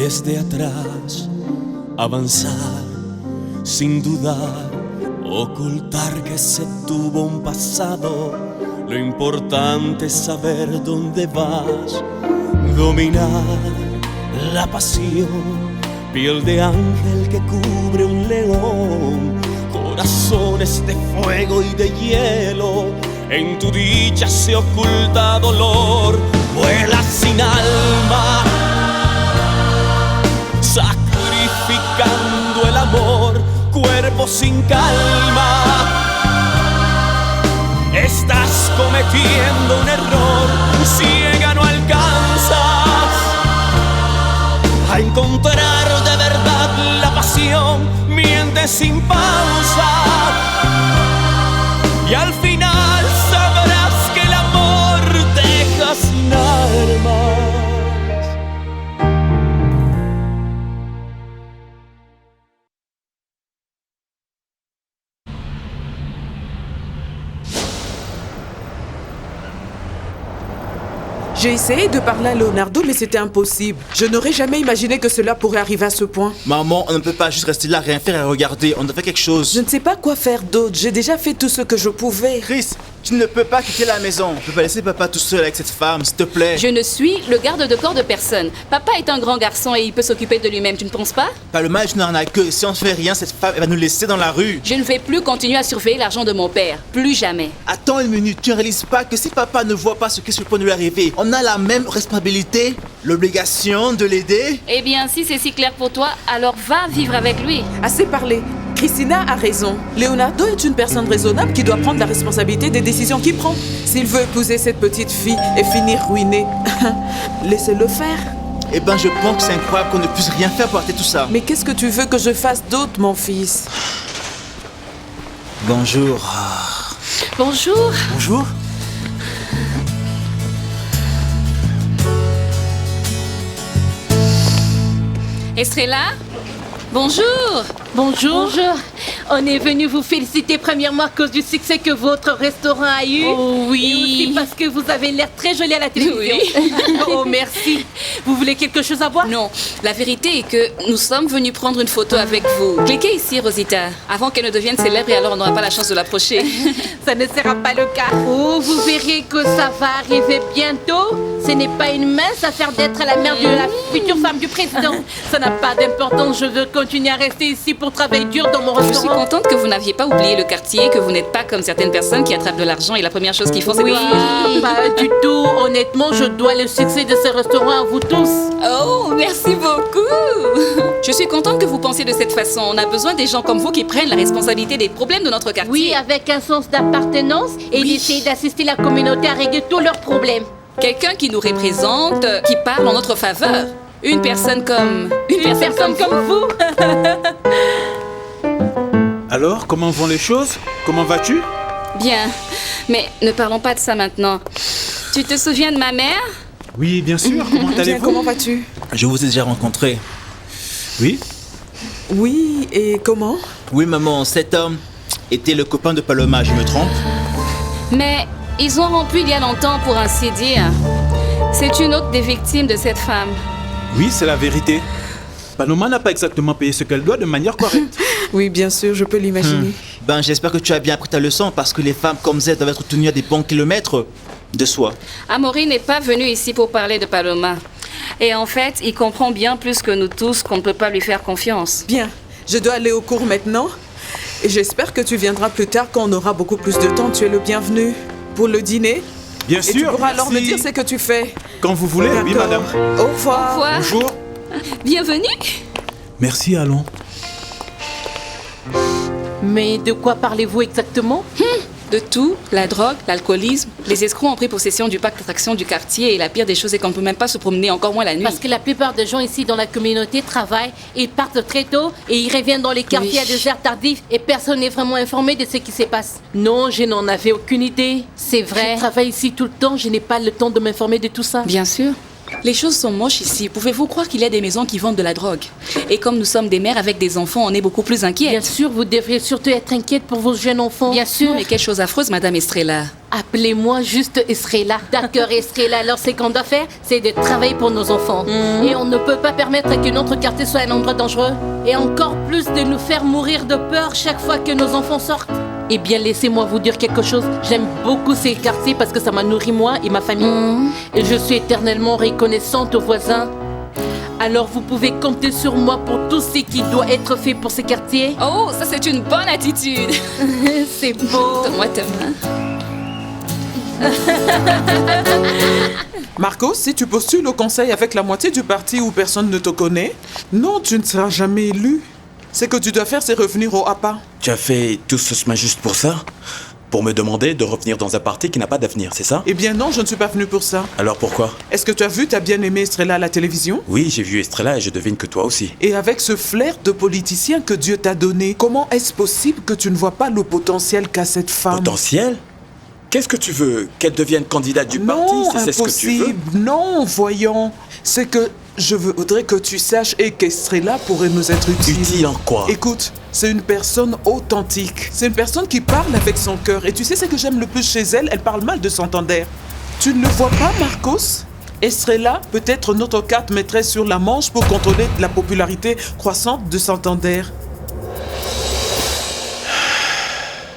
desde atrás, avanzar sin dudar, ocultar que se tuvo un pasado. Lo importante es saber dónde vas, dominar la pasión, piel de ángel que cubre un león, corazones de fuego y de hielo. En tu dicha se oculta dolor, vuela sin alma, sacrificando el amor, cuerpo sin calma. Estás cometiendo un error, ciega no alcanzas a encontrar de verdad la pasión, mientes sin pausa y al final sabrás que el amor deja sin armas. J'ai essayé de parler à Leonardo, mais c'était impossible. Je n'aurais jamais imaginé que cela pourrait arriver à ce point. Maman, on ne peut pas juste rester là, rien faire et regarder. On doit faire quelque chose. Je ne sais pas quoi faire d'autre. J'ai déjà fait tout ce que je pouvais. Chris, tu ne peux pas quitter la maison. Tu peux pas laisser papa tout seul avec cette femme, s'il te plaît. Je ne suis le garde de corps de personne. Papa est un grand garçon et il peut s'occuper de lui-même, tu ne penses pas? Paloma est une arnaqueuse. Si on ne fait rien, cette femme elle va nous laisser dans la rue. Je ne vais plus continuer à surveiller l'argent de mon père. Plus jamais. Attends une minute, tu ne réalises pas que si papa ne voit pas ce qui se peut lui arriver, on a la même responsabilité, l'obligation de l'aider? Eh bien, si c'est si clair pour toi, alors va vivre avec lui. Assez parlé. Christina a raison. Leonardo est une personne raisonnable qui doit prendre la responsabilité des décisions qu'il prend. S'il veut épouser cette petite fille et finir ruiné, laissez-le faire. Eh ben, je pense que c'est incroyable qu'on ne puisse rien faire pour arrêter tout ça. Mais qu'est-ce que tu veux que je fasse d'autre, mon fils? Bonjour. Bonjour. Bonjour. Estrella? Bonjour. Bonjour. On est venu vous féliciter premièrement à cause du succès que votre restaurant a eu. Oh oui. Et aussi parce que vous avez l'air très jolie à la télévision. Oui. Oh, merci. Vous voulez quelque chose à boire? Non, la vérité est que nous sommes venus prendre une photo avec vous. Cliquez ici, Rosita, avant qu'elle ne devienne célèbre et alors on n'aura pas la chance de l'approcher. Ça ne sera pas le cas. Oh, vous verrez que ça va arriver bientôt. Ce n'est pas une mince affaire d'être la mère de la future femme du président. Ça n'a pas d'importance. Je veux continuer à rester ici pour travailler dur dans mon Je suis restaurant. contente que vous n'aviez pas oublié le quartier, que vous n'êtes pas comme certaines personnes qui attrapent de l'argent et la première chose qu'ils font, c'est Oui, boire. pas du tout. Honnêtement, je dois le succès de ce restaurant à vous tous. Oh, merci beaucoup. Je suis contente que vous pensiez de cette façon. On a besoin des gens comme vous qui prennent la responsabilité des problèmes de notre quartier. Oui, avec un sens d'appartenance et d'essayer d'assister la communauté à régler tous leurs problèmes. Quelqu'un qui nous représente, qui parle en notre faveur. Une personne comme... Une personne comme vous. Alors, comment vont les choses? Comment vas-tu? Bien, mais ne parlons pas de ça maintenant. Tu te souviens de ma mère? Oui, bien sûr. Comment Bien, allez-vous? comment vas-tu? Je vous ai déjà rencontré. Oui. Oui, et comment? Oui, maman, cet homme était le copain de Paloma, je me trompe? Mais ils ont rompu il y a longtemps, pour ainsi dire. C'est une autre des victimes de cette femme. Oui, c'est la vérité. Paloma n'a pas exactement payé ce qu'elle doit de manière correcte. Oui, bien sûr, je peux l'imaginer. Ben, j'espère que tu as bien appris ta leçon parce que les femmes comme Z doivent être tenues à des bons kilomètres de soi. Amaury n'est pas venu ici pour parler de Paloma. Et en fait, il comprend bien plus que nous tous qu'on ne peut pas lui faire confiance. Bien, je dois aller au cours maintenant. Et j'espère que tu viendras plus tard quand on aura beaucoup plus de temps. Tu es le bienvenu pour le dîner. Bien Et sûr. tu pourras alors me merci. dire ce que tu fais. Quand vous voulez, oui, D'accord. madame. Au revoir. Au revoir. Bonjour. Bienvenue. Merci, allons. Mais de quoi parlez-vous exactement? De tout, la drogue, l'alcoolisme. Les escrocs ont pris possession du parc d'attractions du quartier et la pire des choses est qu'on ne peut même pas se promener, encore moins la nuit. Parce que la plupart des gens ici dans la communauté travaillent, ils partent très tôt et ils reviennent dans les quartiers à des heures tardives et personne n'est vraiment informé de ce qui se passe. Non, je n'en avais aucune idée. C'est vrai. Je travaille ici tout le temps, je n'ai pas le temps de m'informer de tout ça. Bien sûr. Les choses sont moches ici. Pouvez-vous croire qu'il y a des maisons qui vendent de la drogue? Et comme nous sommes des mères avec des enfants, on est beaucoup plus Bien inquiets. sûr, vous devriez surtout être inquiète pour vos jeunes enfants. Bien sûr. Non, mais quelle chose affreuse, Madame Estrella. Appelez-moi juste Estrella. D'accord, Estrella. Alors, ce qu'on doit faire, c'est de travailler pour nos enfants. Et on ne peut pas permettre que notre quartier soit un endroit dangereux. Et encore plus de nous faire mourir de peur chaque fois que nos enfants sortent. Eh bien, laissez-moi vous dire quelque chose. J'aime beaucoup ces quartiers parce que ça m'a nourri moi et ma famille. Et je suis éternellement reconnaissante aux voisins. Alors, vous pouvez compter sur moi pour tout ce qui doit être fait pour ces quartiers. Oh, ça c'est une bonne attitude. C'est beau. Donne-moi ta main. Marcos, si tu postules au conseil avec la moitié du parti où personne ne te connaît, non, tu ne seras jamais élu. Ce que tu dois faire, c'est revenir au APA. Tu as fait tout ce chemin juste pour ça? Pour me demander de revenir dans un parti qui n'a pas d'avenir, c'est ça? Eh bien non, je ne suis pas venu pour ça. Alors pourquoi? Est-ce que tu as vu ta bien-aimée Estrella à la télévision? Oui, j'ai vu Estrella et je devine que toi aussi. Et avec ce flair de politicien que Dieu t'a donné, comment est-ce possible que tu ne vois pas le potentiel qu'a cette femme? Potentiel? Qu'est-ce que tu veux? Qu'elle devienne candidate du parti? Non, C'est ce que tu veux? impossible. Non, voyons. C'est que je voudrais que tu saches et qu'Estrella pourrait nous être utile. Utile en quoi? Écoute, c'est une personne authentique. C'est une personne qui parle avec son cœur. Et tu sais ce que j'aime le plus chez elle? Elle parle mal de Santander. Tu ne le vois pas, Marcos? Estrella peut être notre carte maîtresse sur la Manche pour contrôler la popularité croissante de Santander.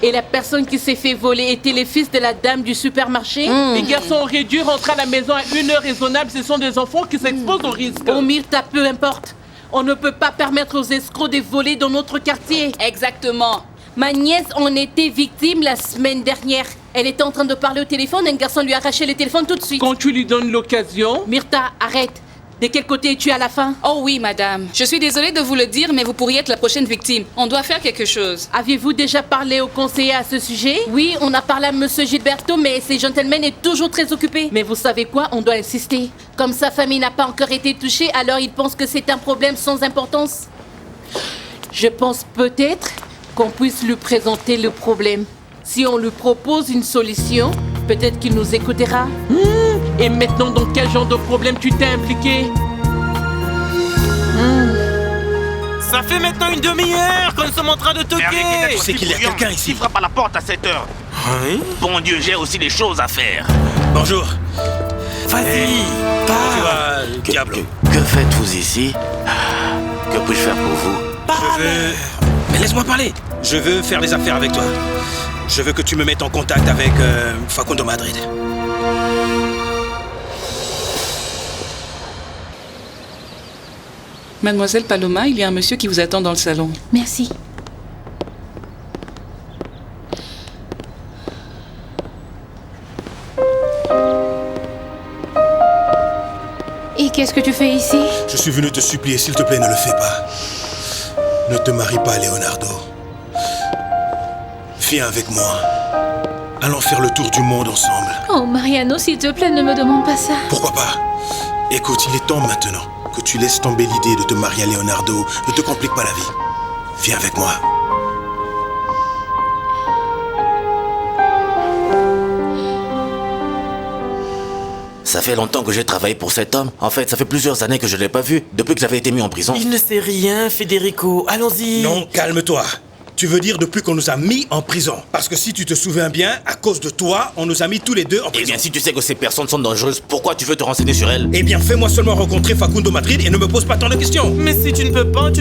Et la personne qui s'est fait voler était le fils de la dame du supermarché. Les garçons auraient dû rentrer à la maison à une heure raisonnable. Ce sont des enfants qui s'exposent au risque. Oh Myrta, peu importe. On ne peut pas permettre aux escrocs de voler dans notre quartier. Exactement. Ma nièce en était victime la semaine dernière. Elle était en train de parler au téléphone, un garçon lui a arraché le téléphone tout de suite. Quand tu lui donnes l'occasion, Myrta, arrête. De quel côté es-tu à la fin? Oh oui, madame. Je suis désolée de vous le dire, mais vous pourriez être la prochaine victime. On doit faire quelque chose. Aviez-vous déjà parlé au conseiller à ce sujet? Oui, on a parlé à Monsieur Gilberto, mais ce gentleman est toujours très occupé. Mais vous savez quoi? On doit insister. Comme sa famille n'a pas encore été touchée, alors il pense que c'est un problème sans importance. Je pense peut-être qu'on puisse lui présenter le problème. Si on lui propose une solution, peut-être qu'il nous écoutera. et maintenant dans quel genre de problème tu t'es impliqué? Ça fait maintenant une demi-heure que nous sommes en train de toquer. Tu sais qu'il y a quelqu'un ici. Il frappe à la porte à 7 heures. Oui. Bon Dieu, j'ai aussi des choses à faire. Bonjour. Vas-y, Diablo. Que faites-vous ici? Que puis-je faire pour vous? Je veux... Mais laisse-moi parler. Je veux faire des affaires avec toi. Je veux que tu me mettes en contact avec Facundo Madrid. Mademoiselle Paloma, il y a un monsieur qui vous attend dans le salon. Merci. Et qu'est-ce que tu fais ici? Je suis venu te supplier, s'il te plaît, ne le fais pas. Ne te marie pas, Leonardo. Viens avec moi. Allons faire le tour du monde ensemble. Oh, Mariano, s'il te plaît, ne me demande pas ça. Pourquoi pas? Écoute, il est temps maintenant que tu laisses tomber l'idée de te marier à Leonardo. Ne te complique pas la vie. Viens avec moi. Ça fait longtemps que j'ai travaillé pour cet homme. En fait, ça fait plusieurs années que je ne l'ai pas vu, depuis que j'avais été mis en prison. Il ne sait rien, Federico. Allons-y. Non, calme-toi. Tu veux dire depuis qu'on nous a mis en prison? Parce que si tu te souviens bien, à cause de toi, on nous a mis tous les deux en Eh prison. bien, si tu sais que ces personnes sont dangereuses, pourquoi tu veux te renseigner sur elles? Eh bien, fais-moi seulement rencontrer Facundo Madrid et ne me pose pas tant de questions. Mais si tu ne peux pas,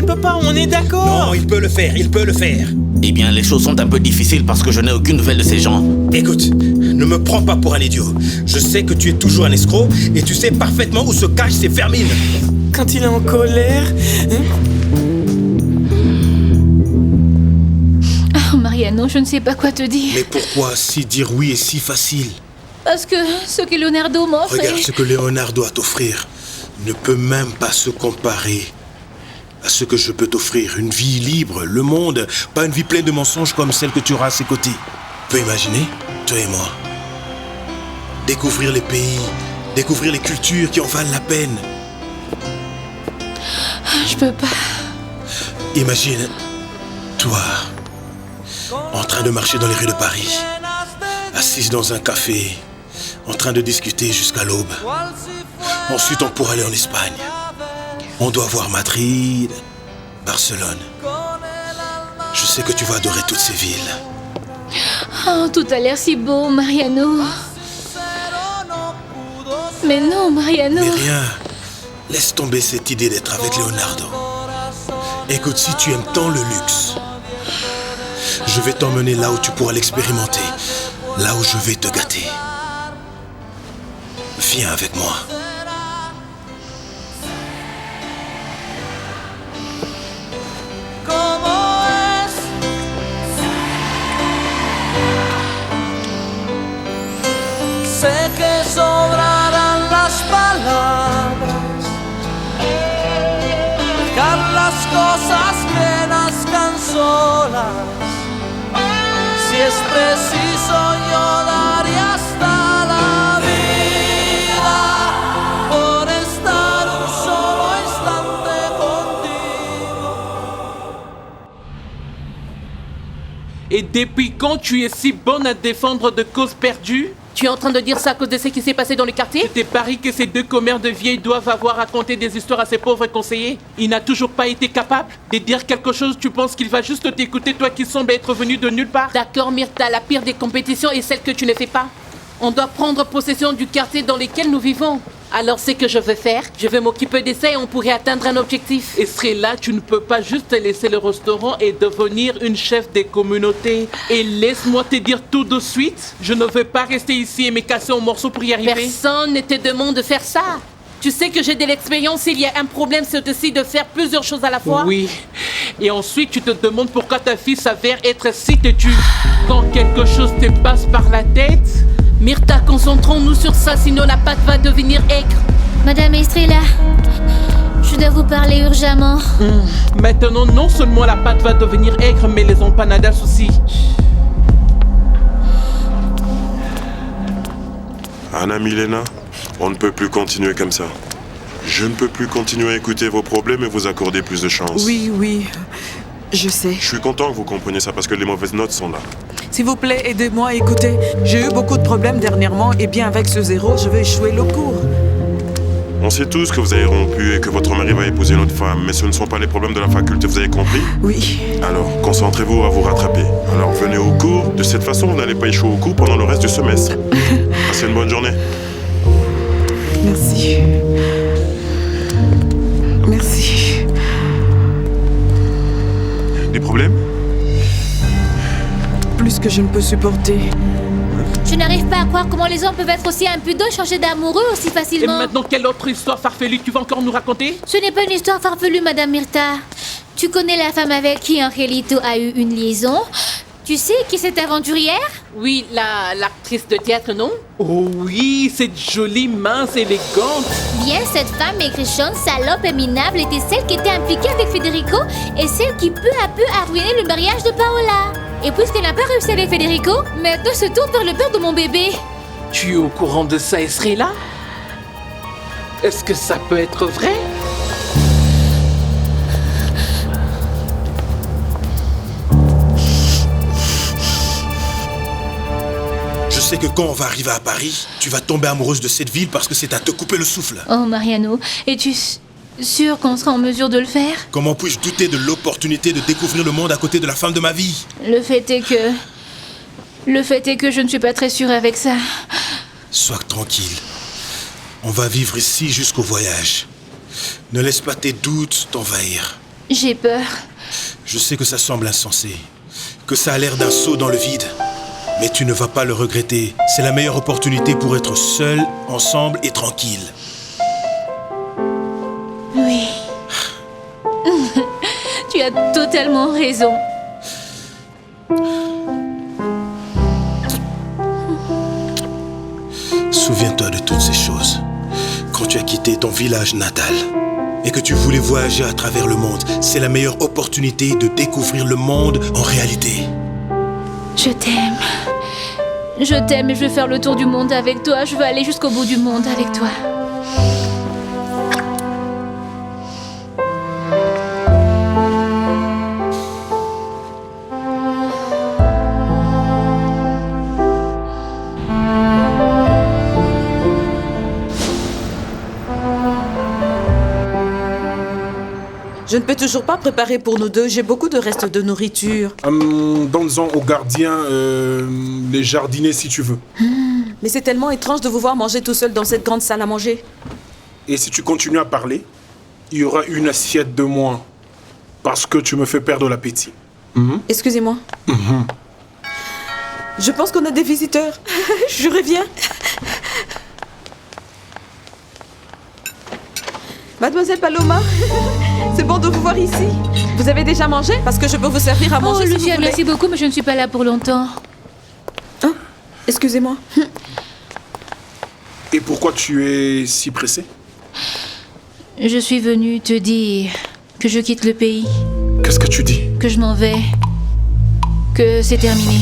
on est d'accord. Non, il peut le faire, il peut le faire. Eh bien, les choses sont un peu difficiles parce que je n'ai aucune nouvelle de ces gens. Écoute, ne me prends pas pour un idiot. Je sais que tu es toujours un escroc et tu sais parfaitement où se cachent ces vermines. Quand il est en colère... Oh, Mariano, je ne sais pas quoi te dire. Mais pourquoi si dire oui est si facile? Parce que ce que Leonardo m'a offert... Regarde ce que Leonardo a t'offrir. Ne peut même pas se comparer à ce que je peux t'offrir. Une vie libre, le monde, pas une vie pleine de mensonges comme celle que tu auras à ses côtés. Tu peux imaginer, toi et moi, découvrir les pays, découvrir les cultures qui en valent la peine. Je peux pas. Imagine, toi, en train de marcher dans les rues de Paris, assise dans un café, en train de discuter jusqu'à l'aube. Ensuite, on pourra aller en Espagne. On doit voir Madrid, Barcelone. Je sais que tu vas adorer toutes ces villes. Oh, tout a l'air si beau, Mariano. Mais non, Mariano. Mais rien. Laisse tomber cette idée d'être avec Leonardo. Écoute, si tu aimes tant le luxe, je vais t'emmener là où tu pourras l'expérimenter. Là où je vais te gâter. Viens avec moi. Sé que sobrarán las palabras, dejar las cosas que nazcan solas. Si es preciso yo daría hasta la vida por estar un solo instante contigo. Et depuis quand tu es si bonne à défendre de causes perdues? Tu es en train de dire ça à cause de ce qui s'est passé dans le quartier? Je t'ai parié que ces deux commères de vieilles doivent avoir raconté des histoires à ces pauvres conseillers. Il n'a toujours pas été capable de dire quelque chose. Tu penses qu'il va juste t'écouter, toi qui sembles être venu de nulle part? D'accord, Myrtha, la pire des compétitions est celle que tu ne fais pas. On doit prendre possession du quartier dans lequel nous vivons. Alors, ce que je veux faire, je vais m'occuper de ça et on pourrait atteindre un objectif. Et là, tu ne peux pas juste laisser le restaurant et devenir une chef des communautés. Et laisse-moi te dire tout de suite, je ne veux pas rester ici et me casser en morceaux pour y arriver. Personne ne te demande de faire ça. Tu sais que j'ai de l'expérience, s'il y a un problème, c'est aussi de faire plusieurs choses à la fois. Oui. Et ensuite, tu te demandes pourquoi ta fille s'avère être si têtue. Quand quelque chose te passe par la tête... Myrtha, concentrons-nous sur ça, sinon la pâte va devenir aigre. Madame Estrella, je dois vous parler urgemment. Maintenant, non seulement la pâte va devenir aigre, mais les empanadas aussi. Anna Milena, on ne peut plus continuer comme ça. Je ne peux plus continuer à écouter vos problèmes et vous accorder plus de chance. Oui, je sais. Je suis content que vous compreniez ça parce que les mauvaises notes sont là. S'il vous plaît, aidez-moi. Écoutez, j'ai eu beaucoup de problèmes dernièrement et bien avec ce zéro, je vais échouer le cours. On sait tous que vous avez rompu et que votre mari va épouser une autre femme, mais ce ne sont pas les problèmes de la faculté, vous avez compris? Oui. Alors, concentrez-vous à vous rattraper. Alors, venez au cours. De cette façon, vous n'allez pas échouer au cours pendant le reste du semestre. Passez une bonne journée. Merci. Merci. Des problèmes? Plus que je ne peux supporter. Je n'arrive pas à croire comment les hommes peuvent être aussi impudents et changer d'amoureux aussi Et facilement. maintenant, quelle autre histoire farfelue tu vas encore nous raconter? Ce n'est pas une histoire farfelue, Madame Myrtha. Tu connais la femme avec qui Angelito a eu une liaison? Tu sais qui est cette aventurière? Oui, l'actrice de théâtre, non? Oh oui, cette jolie, mince, élégante. Bien, cette femme maigrichonne, salope et minable était celle qui était impliquée avec Federico et celle qui peu à peu a ruiné le mariage de Paola. Et puisqu'elle n'a pas réussi avec Federico, maintenant se tourne vers le père de mon bébé. Tu es au courant de ça, Estrella? Est-ce que ça peut être vrai? Je sais que quand on va arriver à Paris, tu vas tomber amoureuse de cette ville parce que c'est à te couper le souffle. Oh, Mariano, es-tu sûr qu'on sera en mesure de le faire? Comment puis-je douter de l'opportunité de découvrir le monde à côté de la femme de ma vie? Le fait est que je ne suis pas très sûre avec ça. Sois tranquille. On va vivre ici jusqu'au voyage. Ne laisse pas tes doutes t'envahir. J'ai peur. Je sais que ça semble insensé, que ça a l'air d'un saut dans le vide. Mais tu ne vas pas le regretter. C'est la meilleure opportunité pour être seul, ensemble et tranquille. Oui. Tu as totalement raison. Souviens-toi de toutes ces choses. Quand tu as quitté ton village natal et que tu voulais voyager à travers le monde, c'est la meilleure opportunité de découvrir le monde en réalité. Je t'aime. Je t'aime et je veux faire le tour du monde avec toi. Je veux aller jusqu'au bout du monde avec toi. Je ne peux toujours pas préparer pour nous deux. J'ai beaucoup de restes de nourriture. Donne-en au gardien les jardiniers si tu veux. Mais c'est tellement étrange de vous voir manger tout seul dans cette grande salle à manger. Et si tu continues à parler, il y aura une assiette de moins. Parce que tu me fais perdre l'appétit. Excusez-moi. Je pense qu'on a des visiteurs. Je reviens. Mademoiselle Paloma, c'est bon de vous voir ici. Vous avez déjà mangé? Parce que je peux vous servir à manger si vous Lucia, voulez. merci beaucoup, mais je ne suis pas là pour longtemps. Hein? Excusez-moi. Et pourquoi tu es si pressée? Je suis venue te dire que je quitte le pays, Qu'est-ce que tu dis? que je m'en vais, que c'est terminé.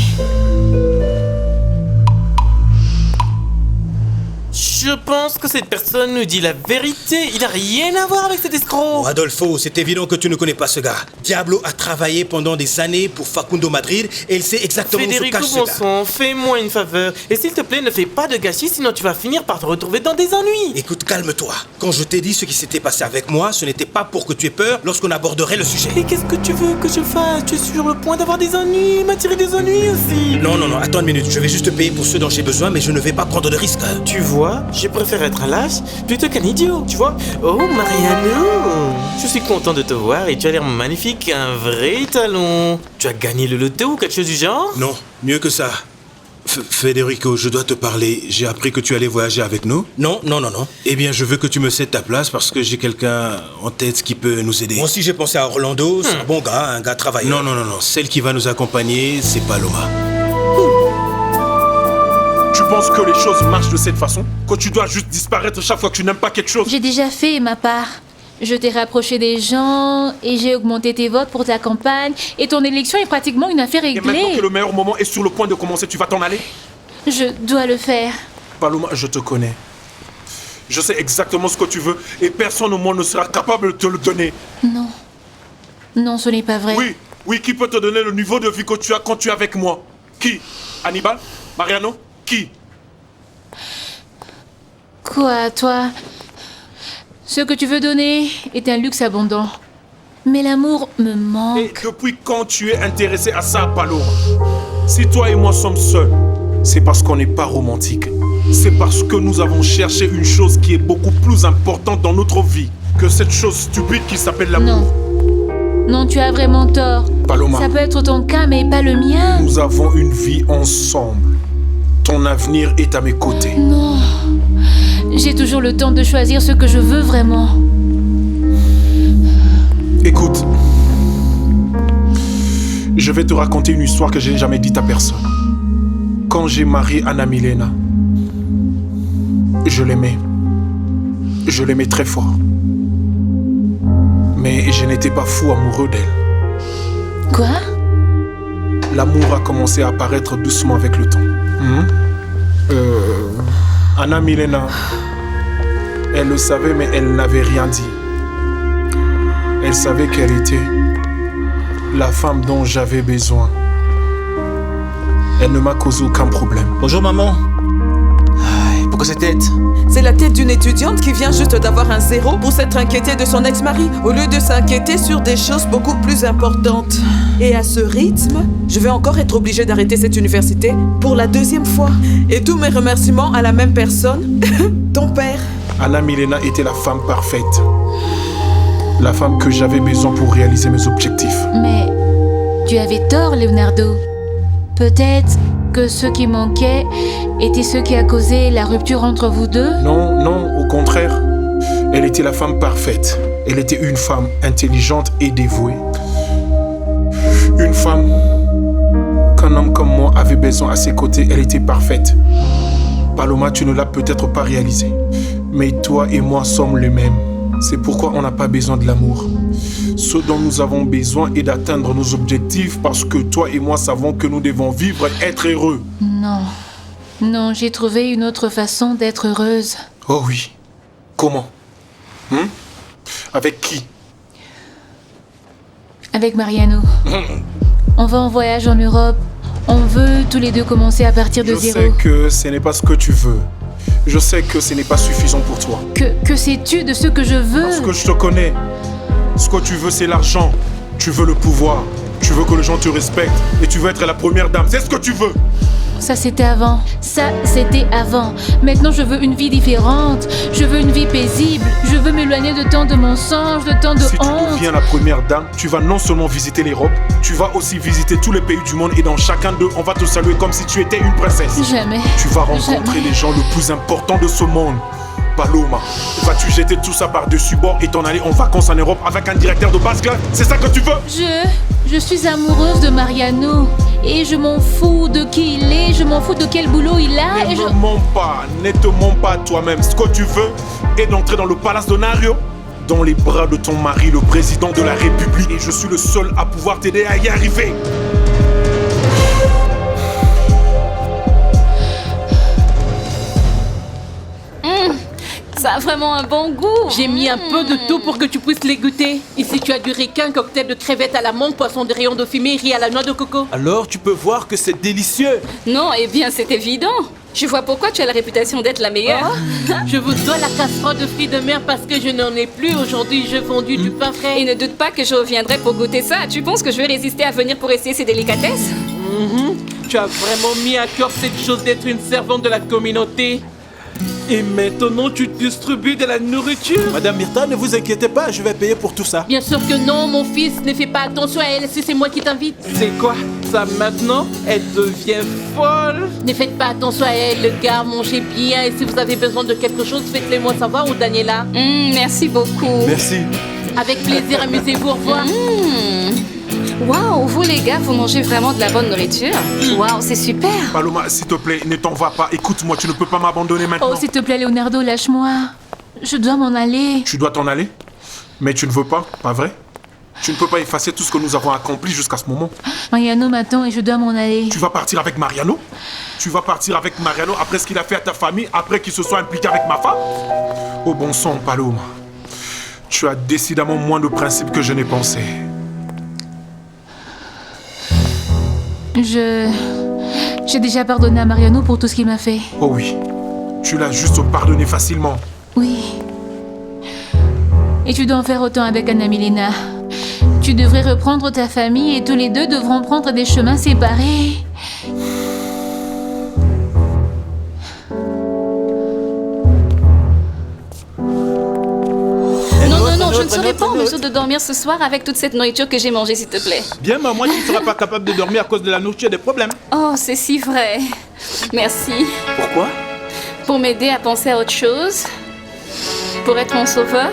Je pense que cette personne nous dit la vérité. Il n'a rien à voir avec cet escroc. Oh, Adolfo, c'est évident que tu ne connais pas ce gars. Diablo a travaillé pendant des années pour Facundo Madrid et il sait exactement où se Federico cache ce gars. Bonson, fais-moi une faveur. Et s'il te plaît, ne fais pas de gâchis, sinon tu vas finir par te retrouver dans des ennuis. Écoute, calme-toi. Quand je t'ai dit ce qui s'était passé avec moi, ce n'était pas pour que tu aies peur lorsqu'on aborderait le sujet. Et qu'est-ce que tu veux que je fasse? Tu es sur le point d'avoir des ennuis, m'attirer des ennuis aussi. Non, attends une minute. Je vais juste payer pour ceux dont j'ai besoin, mais je ne vais pas prendre de risques. Tu vois, je préfère être un lâche plutôt qu'un idiot, tu vois. Oh, Mariano, je suis content de te voir et tu as l'air magnifique, un vrai talon. Tu as gagné le loto ou quelque chose du genre? Non, mieux que ça. Federico, je dois te parler. J'ai appris que tu allais voyager avec nous. Non. Eh bien, je veux que tu me cèdes ta place parce que j'ai quelqu'un en tête qui peut nous aider. Moi aussi, j'ai pensé à Orlando. C'est un bon gars, un gars travailleur. Non. Celle qui va nous accompagner, c'est Paloma. Tu penses que les choses marchent de cette façon? Que tu dois juste disparaître chaque fois que tu n'aimes pas quelque chose? J'ai déjà fait ma part. Je t'ai rapproché des gens et j'ai augmenté tes votes pour ta campagne et ton élection est pratiquement une affaire Et réglée. maintenant que le meilleur moment est sur le point de commencer, tu vas t'en aller? Je dois le faire. Paloma, je te connais. Je sais exactement ce que tu veux et personne au monde ne sera capable de te le donner. Non, ce n'est pas vrai. Oui, qui peut te donner le niveau de vie que tu as quand tu es avec moi? Qui? Hannibal? Mariano? Qui? Quoi, toi? Ce que tu veux donner est un luxe abondant. Mais l'amour me manque. Et depuis quand tu es intéressé à ça, Paloma? Si toi et moi sommes seuls, c'est parce qu'on n'est pas romantique. C'est parce que nous avons cherché une chose qui est beaucoup plus importante dans notre vie que cette chose stupide qui s'appelle l'amour. Non, tu as vraiment tort. Paloma. Ça peut être ton cas, mais pas le mien. Nous avons une vie ensemble. Ton avenir est à mes côtés. Non. J'ai toujours le temps de choisir ce que je veux vraiment. Écoute, je vais te raconter une histoire que je n'ai jamais dite à personne. Quand j'ai marié Anna Milena, je l'aimais. Je l'aimais très fort. Mais je n'étais pas fou amoureux d'elle. Quoi? L'amour a commencé à apparaître doucement avec le temps. Anna Milena, elle le savait, mais elle n'avait rien dit. Elle savait qu'elle était la femme dont j'avais besoin. Elle ne m'a causé aucun problème. Bonjour maman. Pourquoi cette tête? C'est la tête d'une étudiante qui vient juste d'avoir un 0 pour s'être inquiétée de son ex-mari, au lieu de s'inquiéter sur des choses beaucoup plus importantes. Et à ce rythme, je vais encore être obligée d'arrêter cette université pour la 2e fois. Et tous mes remerciements à la même personne, ton père. Anna Milena était la femme parfaite. La femme que j'avais besoin pour réaliser mes objectifs. Mais tu avais tort, Leonardo. Peut-être que ce qui manquait était ce qui a causé la rupture entre vous deux? Non, au contraire. Elle était la femme parfaite. Elle était une femme intelligente et dévouée. Une femme qu'un homme comme moi avait besoin à ses côtés. Elle était parfaite. Paloma, tu ne l'as peut-être pas réalisé. Mais toi et moi sommes les mêmes. C'est pourquoi on n'a pas besoin de l'amour. Ce dont nous avons besoin est d'atteindre nos objectifs parce que toi et moi savons que nous devons vivre et être heureux. Non, j'ai trouvé une autre façon d'être heureuse. Oh oui. Comment? Avec qui? Avec Mariano. On va en voyage en Europe. On veut tous les deux commencer à partir de zéro. Je sais que ce n'est pas ce que tu veux. Je sais que ce n'est pas suffisant pour toi. Que sais-tu de ce que je veux? Parce que je te connais. Ce que tu veux, c'est l'argent. Tu veux le pouvoir. Tu veux que les gens te respectent. Et tu veux être la première dame. C'est ce que tu veux. Ça, c'était avant. Ça, c'était avant. Maintenant, je veux une vie différente. Je veux une vie paisible. Je veux m'éloigner de tant de mensonges, de tant de Si tu honte. deviens la première dame, tu vas non seulement visiter l'Europe, tu vas aussi visiter tous les pays du monde et dans chacun d'eux, on va te saluer comme si tu étais une princesse. Jamais. Tu vas rencontrer les gens le plus important de ce monde. Paloma, vas-tu jeter tout ça par-dessus bord et t'en aller en vacances en Europe avec un directeur de basse classe? C'est ça que tu veux? Je suis amoureuse de Mariano. Et je m'en fous de qui il est, je m'en fous de quel boulot il a. Ne te mens pas toi-même. Ce que tu veux est d'entrer dans le palace d'Onario, dans les bras de ton mari, le président de la République. Et je suis le seul à pouvoir t'aider à y arriver. Ça a vraiment un bon goût. J'ai mis un peu de tout pour que tu puisses les goûter. Ici, tu as du requin, cocktail de crevettes à la menthe, poisson de rayon de fumée, riz à la noix de coco. Alors tu peux voir que c'est délicieux. Non, eh bien, c'est évident. Je vois pourquoi tu as la réputation d'être la meilleure. Je vous dois la casserole de fruits de mer parce que je n'en ai plus. Aujourd'hui, je vendu du pain frais. Et ne doute pas que je reviendrai pour goûter ça. Tu penses que je vais résister à venir pour essayer ces délicatesses? Tu as vraiment mis à cœur cette chose d'être une servante de la communauté. Et maintenant, tu distribues de la nourriture. Madame Myrtha, ne vous inquiétez pas, je vais payer pour tout ça. Bien sûr que non, mon fils. Ne fais pas attention à elle si c'est moi qui t'invite. C'est quoi ça maintenant? Elle devient folle. Ne faites pas attention à elle, le gars. Mangez bien. Et si vous avez besoin de quelque chose, faites-le moi savoir ou Daniela. Merci beaucoup. Merci. Avec plaisir, amusez-vous. Au revoir. Waouh, vous les gars, vous mangez vraiment de la bonne nourriture. Waouh, c'est super. Paloma, s'il te plaît, ne t'en va pas. Écoute-moi, tu ne peux pas m'abandonner maintenant. Oh, s'il te plaît, Leonardo, lâche-moi. Je dois m'en aller. Tu dois t'en aller? Mais tu ne veux pas vrai? Tu ne peux pas effacer tout ce que nous avons accompli jusqu'à ce moment. Mariano m'attend et je dois m'en aller. Tu vas partir avec Mariano? Tu vas partir avec Mariano après ce qu'il a fait à ta famille, après qu'il se soit impliqué avec ma femme? Oh bon sang, Paloma. Tu as décidément moins de principes que je n'ai pensé. J'ai déjà pardonné à Mariano pour tout ce qu'il m'a fait. Oh oui. Tu l'as juste pardonné facilement. Oui. Et tu dois en faire autant avec Anna Milena. Tu devrais reprendre ta famille et tous les deux devront prendre des chemins séparés. Non, je ne serai pas en mesure de dormir ce soir avec toute cette nourriture que j'ai mangée, s'il te plaît. Bien, mais moi, tu ne seras pas capable de dormir à cause de la nourriture, des problèmes. Oh, c'est si vrai. Merci. Pourquoi? Pour m'aider à penser à autre chose. Pour être mon sauveur.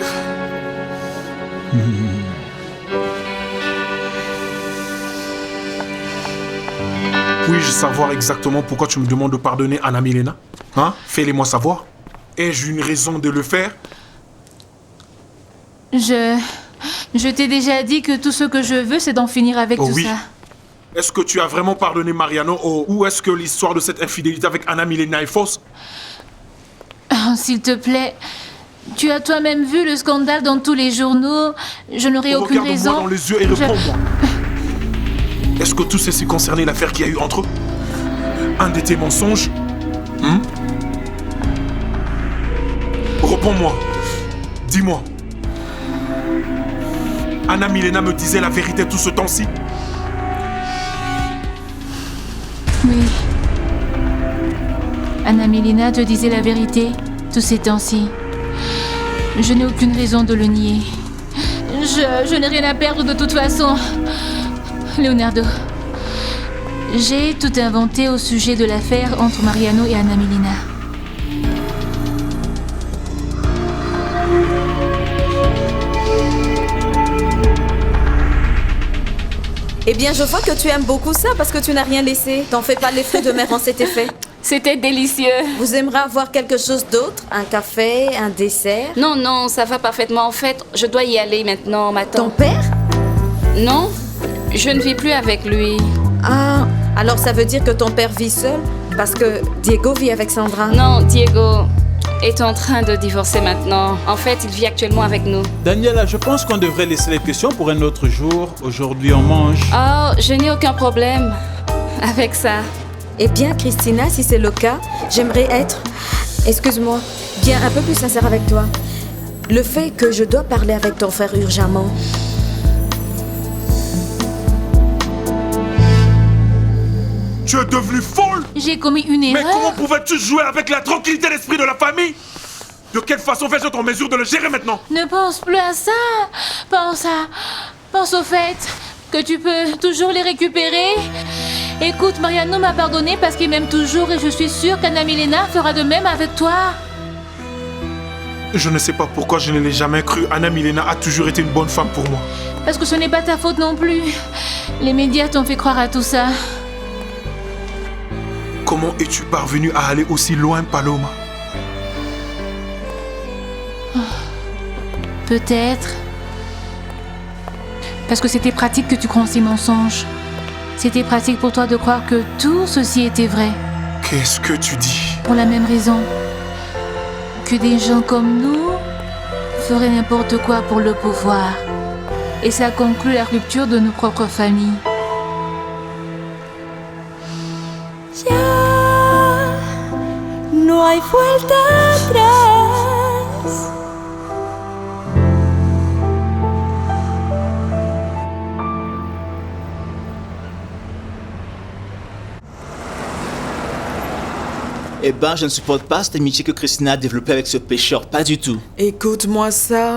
Puis-je savoir exactement pourquoi tu me demandes de pardonner Anna Milena? Hein? Fais-les-moi savoir. Ai-je une raison de le faire? Je t'ai déjà dit que tout ce que je veux, c'est d'en finir avec tout ça. Est-ce que tu as vraiment pardonné Mariano ou est-ce que l'histoire de cette infidélité avec Anna Milena est fausse? Oh, s'il te plaît, tu as toi-même vu le scandale dans tous les journaux. Je n'aurais aucune raison... Regarde-moi dans les yeux et réponds-moi. Est-ce que tout ceci concernait l'affaire qu'il y a eu entre eux? Un de tes mensonges? Réponds-moi. Dis-moi. Anna Milena me disait la vérité tout ce temps-ci? Oui. Anna Milena te disait la vérité tous ces temps-ci. Je n'ai aucune raison de le nier. Je n'ai rien à perdre de toute façon. Leonardo, j'ai tout inventé au sujet de l'affaire entre Mariano et Anna Milena. Eh bien, je vois que tu aimes beaucoup ça parce que tu n'as rien laissé. T'en fais pas, les fruits de mer en cet effet. C'était délicieux. Vous aimeriez avoir quelque chose d'autre? Un café, un dessert? Non, ça va parfaitement. En fait, je dois y aller maintenant, m'attend. Ton père? Non, je ne vis plus avec lui. Ah, alors ça veut dire que ton père vit seul? Parce que Diego vit avec Sandra. Non, Diego est en train de divorcer maintenant. En fait, il vit actuellement avec nous. Daniela, je pense qu'on devrait laisser les questions pour un autre jour. Aujourd'hui, on mange. Oh, je n'ai aucun problème avec ça. Eh bien, Christina, si c'est le cas, j'aimerais être, excuse-moi, bien un peu plus sincère avec toi. Le fait que je dois parler avec ton frère urgemment. Tu es devenue folle? J'ai commis une erreur. Mais comment pouvais-tu jouer avec la tranquillité d'esprit de la famille? De quelle façon vais-je être en mesure de le gérer maintenant? Ne pense plus à ça. Pense au fait que tu peux toujours les récupérer. Écoute, Mariano m'a pardonné parce qu'il m'aime toujours et je suis sûre qu'Anna Milena fera de même avec toi. Je ne sais pas pourquoi je ne l'ai jamais cru. Anna Milena a toujours été une bonne femme pour moi. Parce que ce n'est pas ta faute non plus. Les médias t'ont fait croire à tout ça. Comment es-tu parvenue à aller aussi loin, Paloma? Peut-être. Parce que c'était pratique que tu crois en ces mensonges. C'était pratique pour toi de croire que tout ceci était vrai. Qu'est-ce que tu dis? Pour la même raison. Que des gens comme nous feraient n'importe quoi pour le pouvoir. Et ça conclut la rupture de nos propres familles. No hay vuelta atrás. Eh ben, je ne supporte pas cette amitié que Christina a développée avec ce pêcheur, pas du tout. Écoute-moi ça.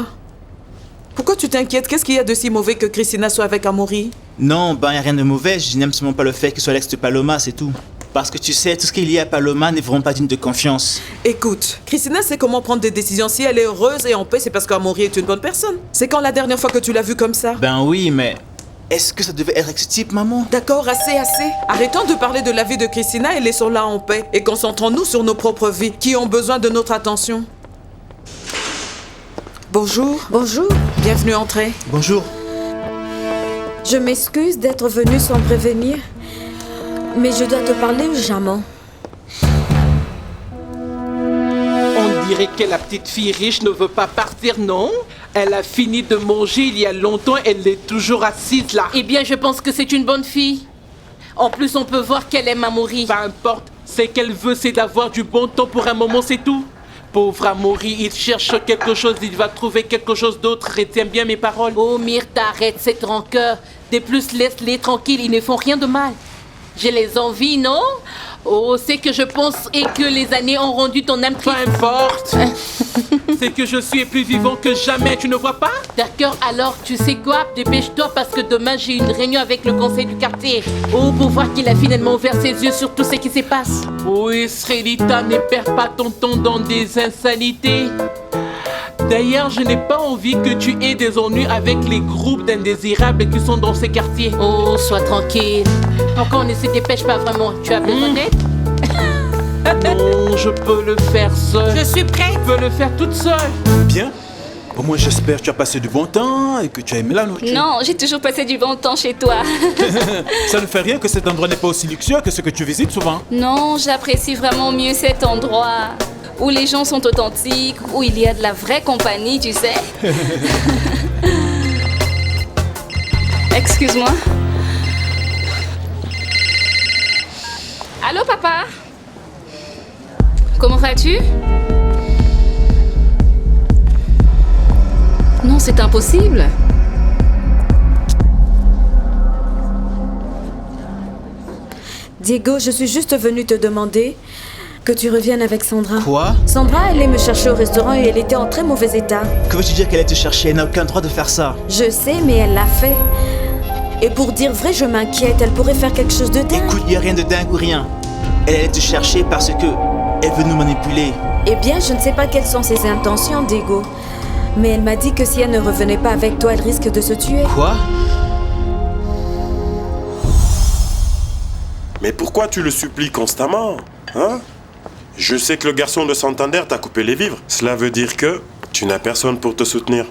Pourquoi tu t'inquiètes? Qu'est-ce qu'il y a de si mauvais que Christina soit avec Amaury? Non, ben, y a rien de mauvais. Je n'aime seulement pas le fait qu'il soit l'ex de Paloma, c'est tout. Parce que tu sais, tout ce qui est lié à Paloma n'est vraiment pas digne de confiance. Écoute, Christina sait comment prendre des décisions. Si elle est heureuse et en paix, c'est parce qu'Amaury est une bonne personne. C'est quand la dernière fois que tu l'as vue comme ça? Ben oui, mais... Est-ce que ça devait être ce type, maman? D'accord, assez. Arrêtons de parler de la vie de Christina et laissons-la en paix. Et concentrons-nous sur nos propres vies, qui ont besoin de notre attention. Bonjour. Bonjour. Bienvenue, entrez. Bonjour. Je m'excuse d'être venue sans prévenir, mais je dois te parler urgemment. On dirait que la petite fille riche ne veut pas partir, non? Elle a fini de manger il y a longtemps, elle est toujours assise là. Eh bien, je pense que c'est une bonne fille. En plus, on peut voir qu'elle aime Amaury. Peu importe, ce qu'elle veut, c'est d'avoir du bon temps pour un moment, c'est tout. Pauvre Amaury, il cherche quelque chose, il va trouver quelque chose d'autre. Retiens bien mes paroles. Oh, Myrthe, arrête cette rancœur. De plus, laisse-les tranquilles, ils ne font rien de mal. Je les envie, non? Oh, c'est que je pense et que les années ont rendu ton âme triste. Peu importe. C'est que je suis plus vivant que jamais, tu ne vois pas? D'accord, alors tu sais quoi? Dépêche-toi parce que demain j'ai une réunion avec le conseil du quartier. Oh, pour voir qu'il a finalement ouvert ses yeux sur tout ce qui se passe. Oui, Srelita, ne perds pas ton temps dans des insanités. D'ailleurs, je n'ai pas envie que tu aies des ennuis avec les groupes d'indésirables qui sont dans ces quartiers. Oh, sois tranquille. Pourquoi on ne se dépêche pas vraiment? Tu as besoin d'aide? Non, je peux le faire seule. Je suis prête. Je peux le faire toute seule. Bien. Au moins, j'espère que tu as passé du bon temps et que tu as aimé la nourriture. Non, j'ai toujours passé du bon temps chez toi. Ça ne fait rien que cet endroit n'est pas aussi luxueux que ce que tu visites souvent. Non, j'apprécie vraiment mieux cet endroit où les gens sont authentiques, où il y a de la vraie compagnie, tu sais. Excuse-moi. Allô, papa? Comment vas-tu? Non, c'est impossible. Diego, je suis juste venue te demander que tu reviennes avec Sandra. Quoi? Sandra allait me chercher au restaurant et elle était en très mauvais état. Que veux-tu dire qu'elle allait te chercher? Elle n'a aucun droit de faire ça. Je sais, mais elle l'a fait. Et pour dire vrai, je m'inquiète. Elle pourrait faire quelque chose de dingue. Écoute, il n'y a rien de dingue ou rien. Elle allait te chercher parce que elle veut nous manipuler. Eh bien, je ne sais pas quelles sont ses intentions, Diego. Mais elle m'a dit que si elle ne revenait pas avec toi, elle risque de se tuer. Quoi? Mais pourquoi tu le supplies constamment? Hein? Je sais que le garçon de Santander t'a coupé les vivres. Cela veut dire que tu n'as personne pour te soutenir.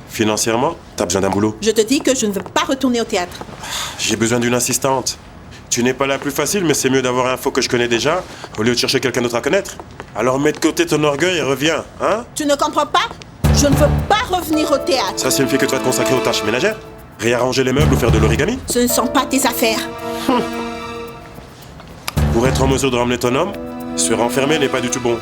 Financièrement, t'as besoin d'un boulot. Je te dis que je ne veux pas retourner au théâtre. J'ai besoin d'une assistante. Tu n'es pas la plus facile, mais c'est mieux d'avoir un info que je connais déjà, au lieu de chercher quelqu'un d'autre à connaître. Alors mets de côté ton orgueil et reviens, hein? Tu ne comprends pas? Je ne veux pas revenir au théâtre. Ça signifie que tu vas te consacrer aux tâches ménagères? Réarranger les meubles ou faire de l'origami? Ce ne sont pas tes affaires. Pour être en mesure de ramener ton homme, se renfermer n'est pas du tout bon.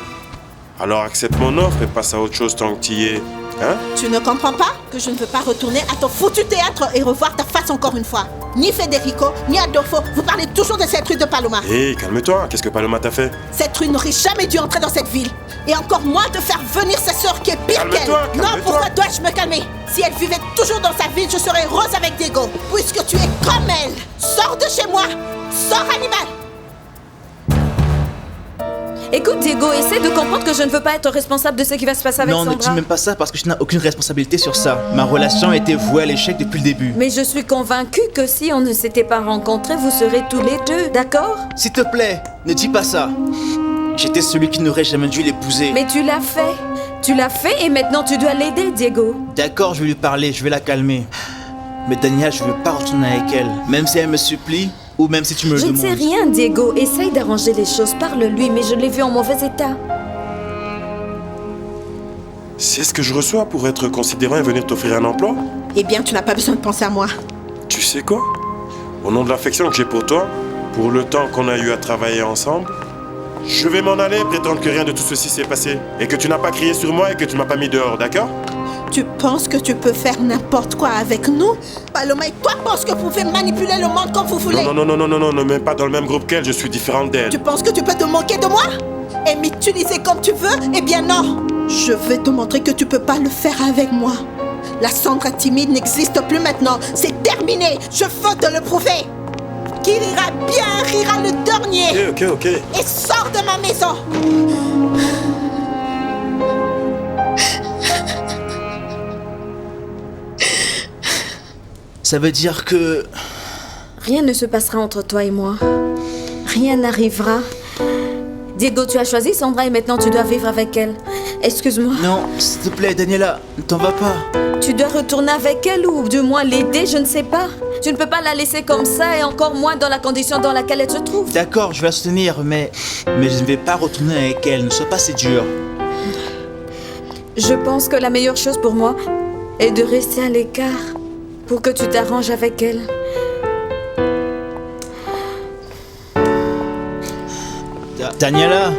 Alors accepte mon offre et passe à autre chose tant que t'y es. Hein? Tu ne comprends pas que je ne veux pas retourner à ton foutu théâtre et revoir ta face encore une fois. Ni Federico, ni Adolfo, vous parlez toujours de cette rue de Paloma. Hé, calme-toi, qu'est-ce que Paloma t'a fait? Cette rue n'aurait jamais dû entrer dans cette ville. Et encore moins de faire venir sa sœur qui est pire qu'elle. Non, pourquoi dois-je me calmer? Si elle vivait toujours dans sa ville, je serais heureuse avec Diego. Puisque tu es comme elle. Sors de chez moi. Sors, animal. Écoute, Diego, essaie de comprendre que je ne veux pas être responsable de ce qui va se passer avec Sandra. Non, ne dis même pas ça parce que je n'ai aucune responsabilité sur ça. Ma relation a été vouée à l'échec depuis le début. Mais je suis convaincue que si on ne s'était pas rencontrés, vous serez tous les deux, d'accord? S'il te plaît, ne dis pas ça. J'étais celui qui n'aurait jamais dû l'épouser. Mais tu l'as fait. Tu l'as fait et maintenant tu dois l'aider, Diego. D'accord, je vais lui parler, je vais la calmer. Mais Dania, je veux pas retourner avec elle. Même si elle me supplie, ou même si tu me le demandes. Je ne sais rien, Diego. Essaye d'arranger les choses. Parle-lui, mais je l'ai vu en mauvais état. C'est ce que je reçois pour être considérant et venir t'offrir un emploi? Eh bien, tu n'as pas besoin de penser à moi. Tu sais quoi? Au nom de l'affection que j'ai pour toi, pour le temps qu'on a eu à travailler ensemble, je vais m'en aller prétendre que rien de tout ceci s'est passé. Et que tu n'as pas crié sur moi et que tu ne m'as pas mis dehors, d'accord? Tu penses que tu peux faire n'importe quoi avec nous? Paloma et toi pensent que vous pouvez manipuler le monde comme vous voulez? Non, ne mets pas dans le même groupe qu'elle, je suis différente d'elle. Tu penses que tu peux te moquer de moi? Et m'utiliser comme tu veux? Eh bien non! Je vais te montrer que tu peux pas le faire avec moi. La Sandra timide n'existe plus maintenant. C'est terminé. Je veux te le prouver. Qui rira bien, rira le dernier. Ok. Et sors de ma maison. Ça veut dire que... Rien ne se passera entre toi et moi. Rien n'arrivera. Diego, tu as choisi Sandra et maintenant tu dois vivre avec elle. Excuse-moi. Non, s'il te plaît, Daniela, ne t'en vas pas. Tu dois retourner avec elle ou du moins l'aider, je ne sais pas. Tu ne peux pas la laisser comme ça et encore moins dans la condition dans laquelle elle se trouve. D'accord, je vais la soutenir, mais je ne vais pas retourner avec elle. Ne sois pas si dur. Je pense que la meilleure chose pour moi est de rester à l'écart pour que tu t'arranges avec elle. Daniela.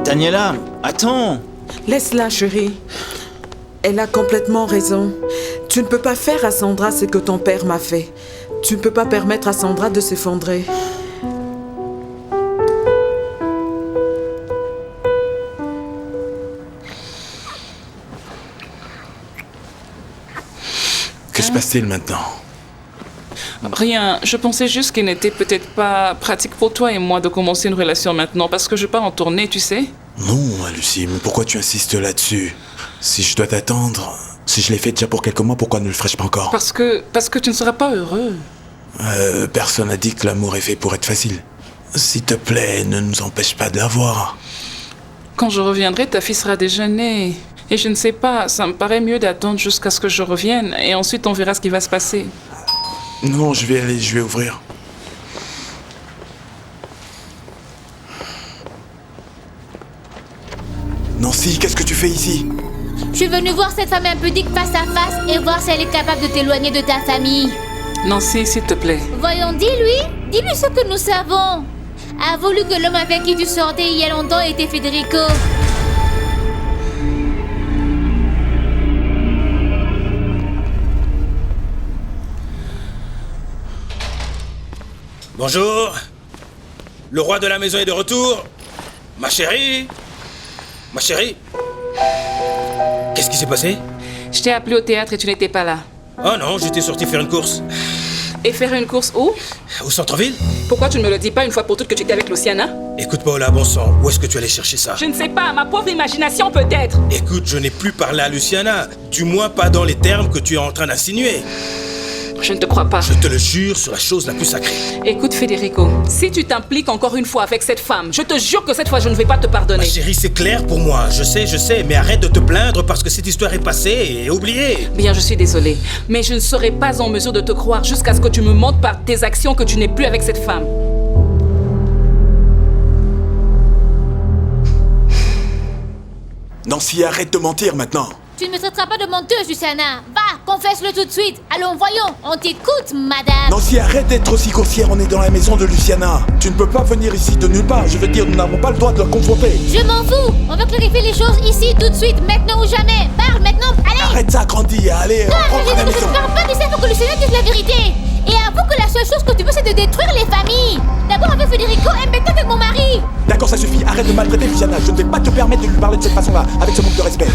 Daniela, attends. Laisse-la, chérie. Elle a complètement raison. Tu ne peux pas faire à Sandra ce que ton père m'a fait. Tu ne peux pas permettre à Sandra de s'effondrer. Que se passe-t-il maintenant? Rien, je pensais juste qu'il n'était peut-être pas pratique pour toi et moi de commencer une relation maintenant parce que je pars en tournée, tu sais. Non, Lucie, mais pourquoi tu insistes là-dessus? Si je dois t'attendre, si je l'ai fait déjà pour quelques mois, pourquoi ne le ferais-je pas encore? Parce que tu ne seras pas heureux. Personne n'a dit que l'amour est fait pour être facile. S'il te plaît, ne nous empêche pas de l'avoir. Quand je reviendrai, ta fille sera déjà née. Et je ne sais pas, ça me paraît mieux d'attendre jusqu'à ce que je revienne et ensuite on verra ce qui va se passer. Non, je vais ouvrir. Nancy, qu'est-ce que tu fais ici? Je suis venue voir cette femme impudique face à face et voir si elle est capable de t'éloigner de ta famille. Nancy, s'il te plaît. Voyons, dis-lui ce que nous savons. A voulu que l'homme avec qui tu sortais il y a longtemps était Federico. Bonjour. Le roi de la maison est de retour. Ma chérie. Ma chérie. Qu'est-ce qui s'est passé? Je t'ai appelé au théâtre et tu n'étais pas là. Oh non, j'étais sorti faire une course. Et faire une course où? Au centre-ville. Pourquoi tu ne me le dis pas une fois pour toutes que tu étais avec Luciana? Écoute Paola, bon sang, où est-ce que tu allais chercher ça? Je ne sais pas, ma pauvre imagination peut-être. Écoute, je n'ai plus parlé à Luciana. Du moins pas dans les termes que tu es en train d'insinuer. Je ne te crois pas. Je te le jure sur la chose la plus sacrée. Écoute Federico, si tu t'impliques encore une fois avec cette femme, je te jure que cette fois je ne vais pas te pardonner. Ma chérie, c'est clair pour moi, je sais, mais arrête de te plaindre parce que cette histoire est passée et oubliée. Bien, je suis désolée, mais je ne serai pas en mesure de te croire jusqu'à ce que tu me montres par tes actions que tu n'es plus avec cette femme. Nancy, arrête de mentir maintenant. Tu ne me traiteras pas de menteuse, Luciana. Va, confesse-le tout de suite. Allons, voyons, on t'écoute, madame. Nancy, arrête d'être aussi grossière, on est dans la maison de Luciana. Tu ne peux pas venir ici de nulle part, je veux dire, nous n'avons pas le droit de la confronter. Je m'en fous. On va clarifier les choses ici, tout de suite, maintenant ou jamais. Parle maintenant, allez. Arrête ça, Grandi, allez, Non, rentre à la je ne maison. parle pas de ça pour que Luciana dise la vérité. Et avoue que la seule chose que tu veux, c'est de détruire les familles. D'abord avec Federico et maintenant avec mon mari. D'accord, ça suffit, arrête de maltraiter Luciana, je ne vais pas te permettre de lui parler de cette façon-là, avec ce manque de respect.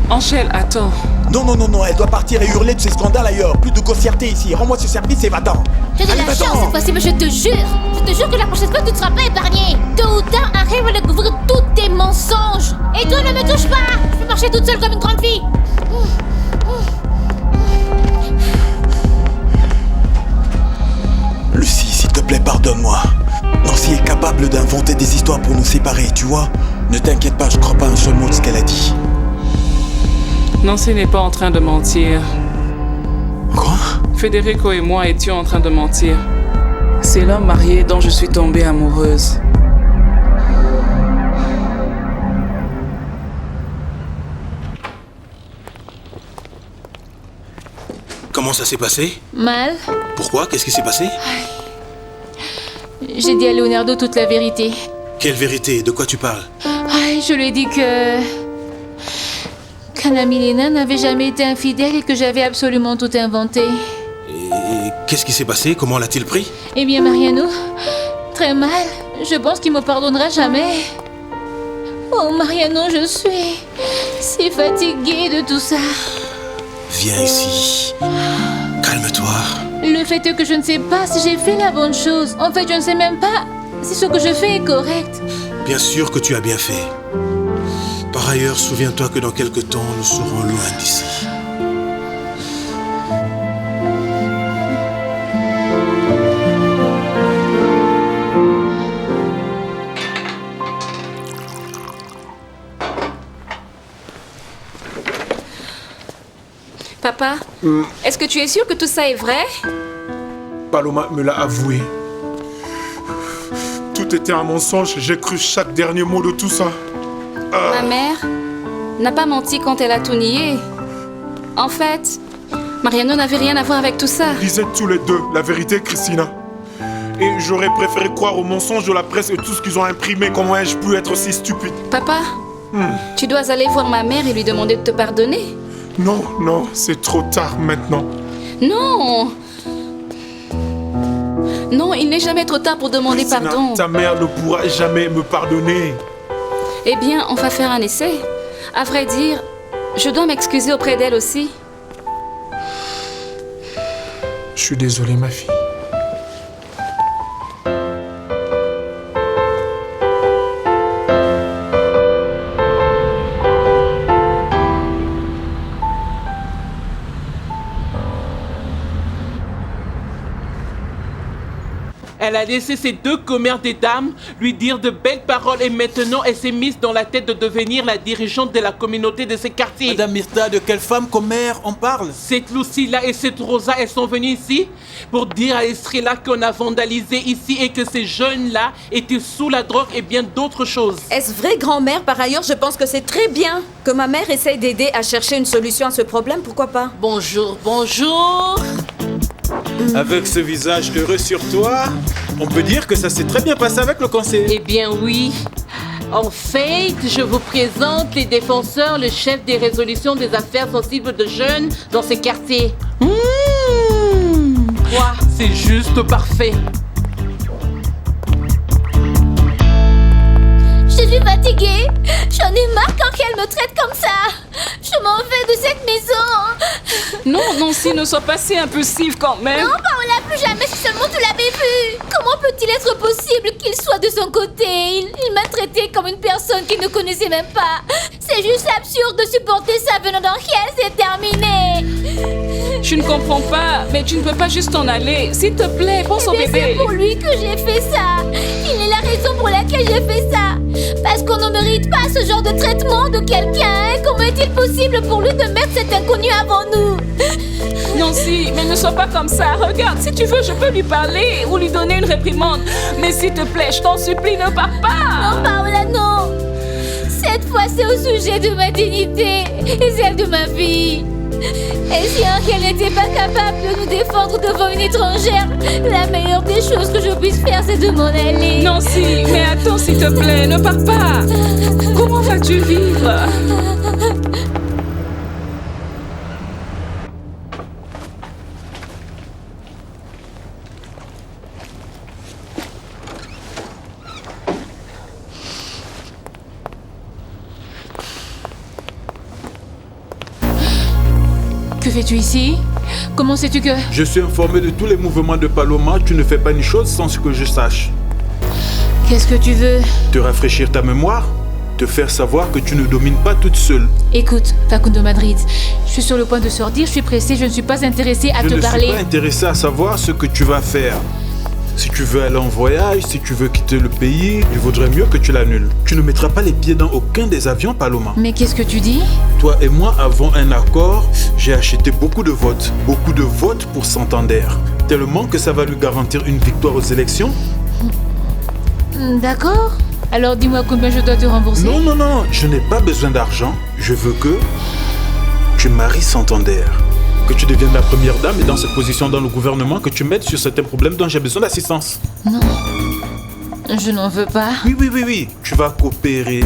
Angèle, attends. Non, elle doit partir et hurler de ces scandales ailleurs. Plus de grossièreté ici, rends-moi ce service et va-t'en. Tu as de la chance cette fois-ci, mais je te jure que la prochaine fois tu ne seras pas épargné. Tôt ou tard, arrive à découvrir tous tes mensonges. Et toi, ne me touche pas. Je peux marcher toute seule comme une grande fille. Lucie, s'il te plaît, pardonne-moi. Nancy est capable d'inventer des histoires pour nous séparer, tu vois. Ne t'inquiète pas, je crois pas un seul mot de ce qu'elle a dit. Nancy n'est pas en train de mentir. Quoi? Federico et moi étions en train de mentir. C'est l'homme marié dont je suis tombée amoureuse. Comment ça s'est passé? Mal. Pourquoi? Qu'est-ce qui s'est passé? J'ai dit à Leonardo toute la vérité. Quelle vérité? De quoi tu parles? Je lui ai dit qu'Anna Milena n'avait jamais été infidèle et que j'avais absolument tout inventé. Et qu'est-ce qui s'est passé? Comment l'a-t-il pris? Eh bien, Mariano, très mal. Je pense qu'il me pardonnera jamais. Oh, Mariano, je suis si fatiguée de tout ça. Viens ici. Calme-toi. Le fait est que je ne sais pas si j'ai fait la bonne chose. En fait, je ne sais même pas si ce que je fais est correct. Bien sûr que tu as bien fait. Par ailleurs, souviens-toi que dans quelque temps, nous serons loin d'ici. Papa, est-ce que tu es sûr que tout ça est vrai? Paloma me l'a avoué. Tout était un mensonge, j'ai cru chaque dernier mot de tout ça. Ma mère n'a pas menti quand elle a tout nié. En fait, Mariano n'avait rien à voir avec tout ça. Lisez tous les deux la vérité, Christina. Et j'aurais préféré croire aux mensonges de la presse et tout ce qu'ils ont imprimé. Comment ai-je pu être si stupide? Papa, tu dois aller voir ma mère et lui demander de te pardonner. Non, c'est trop tard maintenant. Non, il n'est jamais trop tard pour demander Christina, pardon. ta mère ne pourra jamais me pardonner. Eh bien, on va faire un essai. À vrai dire, je dois m'excuser auprès d'elle aussi. Je suis désolé, ma fille. Elle a laissé ses deux commères des dames lui dire de belles paroles et maintenant elle s'est mise dans la tête de devenir la dirigeante de la communauté de ces quartiers. Madame Myrta, de quelle femme commère on parle? Cette Lucilla et cette Rosa, elles sont venues ici pour dire à Estrella qu'on a vandalisé ici et que ces jeunes-là étaient sous la drogue et bien d'autres choses. Est-ce vrai, grand-mère? Par ailleurs, je pense que c'est très bien que ma mère essaye d'aider à chercher une solution à ce problème. Pourquoi pas? Bonjour. Avec ce visage heureux sur toi, on peut dire que ça s'est très bien passé avec le conseil. Eh bien oui. En fait, je vous présente les défenseurs, le chef des résolutions des affaires sensibles de jeunes dans ces quartiers. Quoi? C'est juste parfait. Je suis fatiguée. J'en ai marre quand elle me traite comme ça. Je m'en vais de cette maison. Non, Nancy, ne sois pas si impulsive quand même. Non, Paola, plus jamais si seulement tu l'avais vu. Comment peut-il être possible qu'il soit de son côté? Il m'a traité comme une personne qu'il ne connaissait même pas. C'est juste absurde de supporter ça venant d'Angel, c'est terminé. Je ne comprends pas, mais tu ne peux pas juste t'en aller. S'il te plaît, pense au bébé. C'est pour lui que j'ai fait ça. Il est la raison pour laquelle j'ai fait ça. Parce qu'on ne mérite pas ce genre de traitement de quelqu'un. Comment est-il possible pour lui de mettre cet inconnu avant nous? Nancy, mais ne sois pas comme ça. Regarde, si tu veux, je peux lui parler ou lui donner une réprimande. Mais s'il te plaît, je t'en supplie, ne pars pas. Non, Paola, non. Cette fois, c'est au sujet de ma dignité et celle de ma fille. Et si Ariel n'était pas capable de nous défendre devant une étrangère, la meilleure des choses que je puisse faire, c'est de m'en aller. Nancy, mais attends s'il te plaît, ne pars pas. Comment vas-tu vivre? Que fais-tu ici? Comment sais-tu que... Je suis informé de tous les mouvements de Paloma. Tu ne fais pas une chose sans ce que je sache. Qu'est-ce que tu veux? Te rafraîchir ta mémoire, te faire savoir que tu ne domines pas toute seule. Écoute, Facundo Madrid, je suis sur le point de sortir, je suis pressée, je ne suis pas intéressée à te parler. Je ne suis pas intéressé à savoir ce que tu vas faire. Si tu veux aller en voyage, si tu veux quitter le pays, il vaudrait mieux que tu l'annules. Tu ne mettras pas les pieds dans aucun des avions, Paloma. Mais qu'est-ce que tu dis? Toi et moi avons un accord. J'ai acheté beaucoup de votes pour Santander. Tellement que ça va lui garantir une victoire aux élections. D'accord. Alors dis-moi combien je dois te rembourser. Non, je n'ai pas besoin d'argent. Je veux que tu maries Santander. Que tu deviennes la première dame et dans cette position dans le gouvernement, que tu m'aides sur certains problèmes dont j'ai besoin d'assistance. Non, je n'en veux pas. Oui, tu vas coopérer.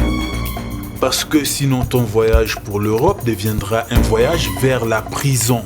Parce que sinon ton voyage pour l'Europe deviendra un voyage vers la prison.